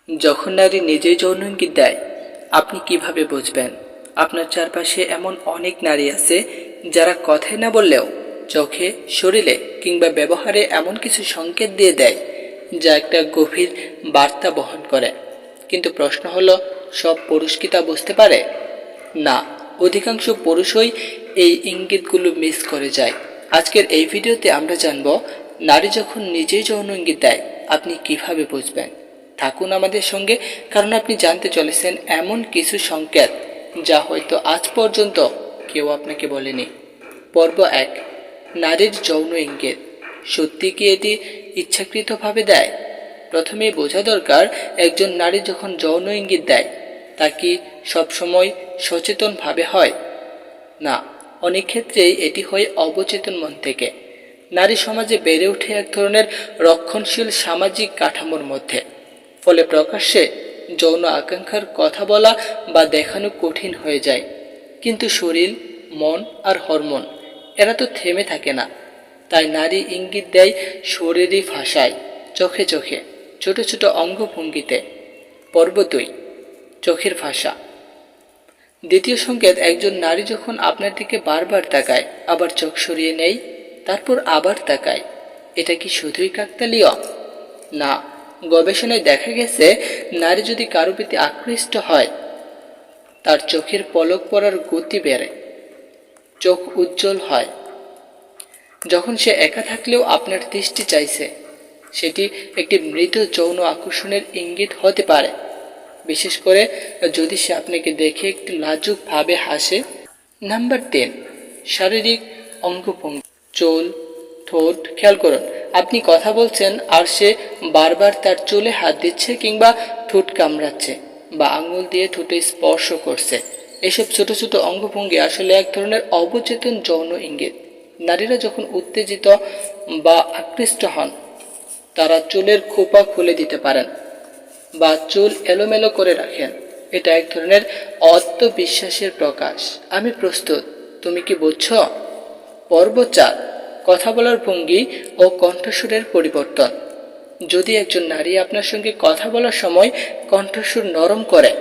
যখন নারী নিজেই যৌন ইঙ্গিত দেয়, আপনি কিভাবে বুঝবেন? আপনার চারপাশে এমন অনেক নারী আছে যারা কথায় না বললেও চোখে, শরীরে কিংবা ব্যবহারে এমন কিছু সংকেত দিয়ে দেয় যা একটা গভীর বার্তা বহন করে। কিন্তু প্রশ্ন হলো, সব পুরুষ কি তা বুঝতে পারে? না, অধিকাংশ পুরুষই এই ইঙ্গিতগুলো মিস করে যায়। আজকের এই ভিডিওতে আমরা জানব, নারী যখন নিজেই যৌন ইঙ্গিত দেয় আপনি কিভাবে বুঝবেন। থাকুন আমাদের সঙ্গে, কারণ আপনি জানতে চলেছেন এমন কিছু সংকেত যা হয়তো আজ পর্যন্ত কেউ আপনাকে বলেনি। পর্ব ১, নারীর যৌন ইঙ্গিত। সত্যি কি এটি ইচ্ছাকৃতভাবে দেয়? প্রথমেই বোঝা দরকার, একজন নারী যখন যৌন ইঙ্গিত দেয় তা কি সবসময় সচেতনভাবে হয়? না, অনেক ক্ষেত্রেই এটি হয় অবচেতন মন থেকে। নারী সমাজে বেড়ে ওঠে এক ধরনের রক্ষণশীল সামাজিক কাঠামোর মধ্যে, ফলে প্রকাশ্যে যৌন আকাঙ্ক্ষার কথা বলা বা দেখানো কঠিন হয়ে যায়। কিন্তু শরীর, মন আর হরমোন এরা তো থেমে থাকে না। তাই নারী ইঙ্গিত দেয় শরীরী ভাষায়, চোখে চোখে, ছোট ছোট অঙ্গভঙ্গিতে। পর্ব ২, চোখের ভাষা। দ্বিতীয় সংকেত, একজন নারী যখন আপনার দিকে বারবার তাকায়, আবার চোখ সরিয়ে নেয়, তারপর আবার তাকায়, এটা কি শুধুই কাকতালীয়? না, গবেষণায় দেখা গেছে নারী যদি কারো প্রতি আকৃষ্ট হয় তার চোখের পলক পড়ার গতি বেড়ে, চোখ উজ্জ্বল হয়। যখন সে একা থাকলেও আপনার দৃষ্টি চাইছে, সেটি একটি মৃত যৌন আকর্ষণের ইঙ্গিত হতে পারে, বিশেষ করে যদি সে আপনাকে দেখে একটু লাজুকভাবে হাসে। নাম্বার ৩, শারীরিক অঙ্গভঙ্গি। চুল, ঠোঁট খেয়াল করুন। আপনি কথা বলছেন আর সে বারবার তার চুলে হাত দিচ্ছে কিংবা ঠোঁট কামড়াচ্ছে বা আঙুল দিয়ে ঠোঁটে স্পর্শ করছে। এসব ছোট ছোট অঙ্গভঙ্গি আসলে এক ধরনের অবচেতন যৌন ইঙ্গিত। নারীরা যখন উত্তেজিত বা আকৃষ্ট হন, তারা চুলের খোপা খুলে দিতে পারেন বা চুল এলোমেলো করে রাখেন। এটা এক ধরনের আত্মবিশ্বাসের প্রকাশ। আমি প্রস্তুত, তুমি কি বুঝছ? পর্ব ৪, কথা বলার ভঙ্গি ও কণ্ঠস্বরের পরিবর্তন। যদি একজন নারী আপনার সঙ্গে কথা বলার সময় কণ্ঠস্বর নরম করে,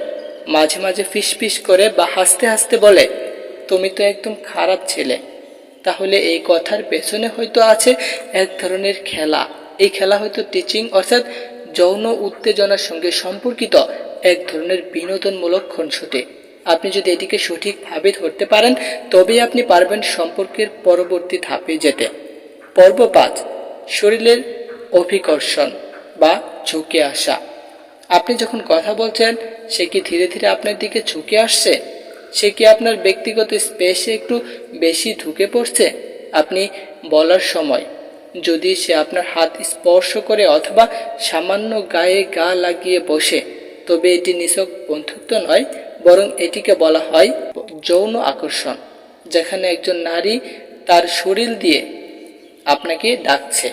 মাঝে মাঝে ফিসফিস করে বা হাসতে হাসতে বলে, তুমি তো একদম খারাপ ছেলে, তাহলে এই কথার পেছনে হয়তো আছে এক ধরনের খেলা। এই খেলা হয়তো টিচিং, অর্থাৎ যৌন উত্তেজনার সঙ্গে সম্পর্কিত এক ধরনের বিনোদনমূলক খুনসুটি। আপনি যদি এটিকে সঠিকভাবে ধরতে পারেন, তবেই আপনি পারবেন সম্পর্কের পরবর্তী ধাপে যেতে। পর্ব ৫, শরীরের অভিকর্ষণ বা ঝুঁকে আসা। আপনি যখন কথা বলছেন, সে কি ধীরে ধীরে আপনার দিকে ঝুঁকে আসছে? সে কি আপনার ব্যক্তিগত স্পেসে একটু বেশি ঢুকে পড়ছে? আপনি বলার সময় যদি সে আপনার হাত স্পর্শ করে অথবা সামান্য গায়ে গা লাগিয়ে বসে, তবে এটি নিছক বন্ধুত্ব নয়, বরং এটিকে বলা হয় যৌন আকর্ষণ, যেখানে একজন নারী তার শরীর দিয়ে আপনাকে ডাকছে।